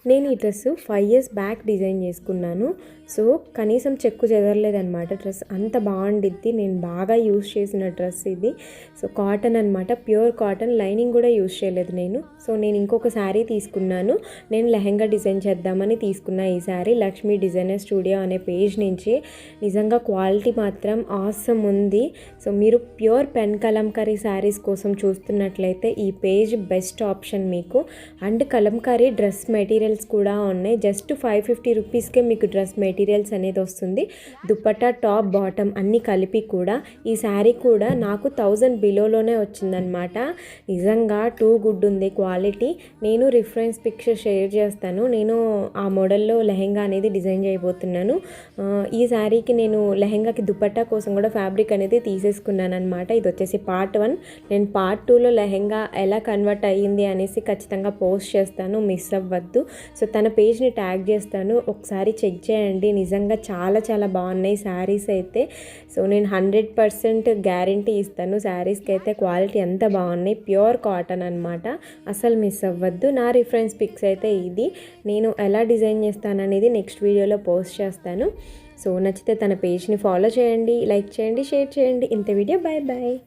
నేను ఈ dress 5 years back design చేసుకున్నాను. సో కనీసం చెక్కు చెదరలేదనమాట. డ్రెస్ అంత బాగుండిద్ది. నేను బాగా యూజ్ చేసిన డ్రెస్ ఇది. సో కాటన్ అనమాట, ప్యూర్ కాటన్, లైనింగ్ కూడా యూజ్ చేయలేదు నేను. సో నేను ఇంకొక శారీ తీసుకున్నాను. నేను లెహెంగా డిజైన్ చేద్దామని తీసుకున్నా ఈ శారీ. లక్ష్మీ డిజైనర్ స్టూడియో అనే పేజ్ నుంచి. నిజంగా క్వాలిటీ మాత్రం ఆసమ్ ఉంది. సో మీరు ప్యూర్ పెన్ కలంకారీ శారీస్ కోసం చూస్తున్నట్లయితే ఈ పేజ్ బెస్ట్ ఆప్షన్ మీకు. అండ్ కలంకారీ డ్రెస్ మెటీరియల్స్ కూడా ఉన్నాయి. జస్ట్ 550 రూపీస్కే మీకు డ్రెస్ మెటీరియల్స్ అనేది వస్తుంది. దుపట్టా, టాప్, బాటమ్ అన్నీ కలిపి కూడా. ఈ శారీ కూడా నాకు 1000 బిలోలోనే వచ్చిందనమాట. నిజంగా టూ గుడ్ ఉంది క్వాలిటీ. నేను రిఫరెన్స్ పిక్చర్ షేర్ చేస్తాను. నేను ఆ మోడల్లో లెహెంగా అనేది డిజైన్ చేయబోతున్నాను. ఈ శారీకి నేను లెహెంగాకి దుపట్టా కోసం కూడా ఫ్యాబ్రిక్ అనేది తీసేసుకున్నాను అనమాట. ఇది వచ్చేసి పార్ట్ 1. నేను పార్ట్ 2లో లెహెంగా ఎలా కన్వర్ట్ అయ్యింది అనేసి ఖచ్చితంగా పోస్ట్ చేస్తాను, మిస్ అవ్వద్దు. సో తన పేజ్ని ట్యాగ్ చేస్తాను, ఒకసారి చెక్ చేయండి. నిజంగా చాలా చాలా బాగున్నాయి శారీస్ అయితే. సో నేను 100% గ్యారంటీ ఇస్తాను శారీస్కి అయితే. క్వాలిటీ ఎంత బాగున్నాయి, ప్యూర్ కాటన్ అనమాట. అసలు మిస్ అవ్వద్దు. నా రిఫరెన్స్ పిక్స్ అయితే ఇది. నేను ఎలా డిజైన్ చేస్తాననేది నెక్స్ట్ వీడియోలో పోస్ట్ చేస్తాను. సో నచ్చితే తన పేజ్ని ఫాలో చేయండి, లైక్ చేయండి, షేర్ చేయండి. ఇంత వీడియో. Bye bye.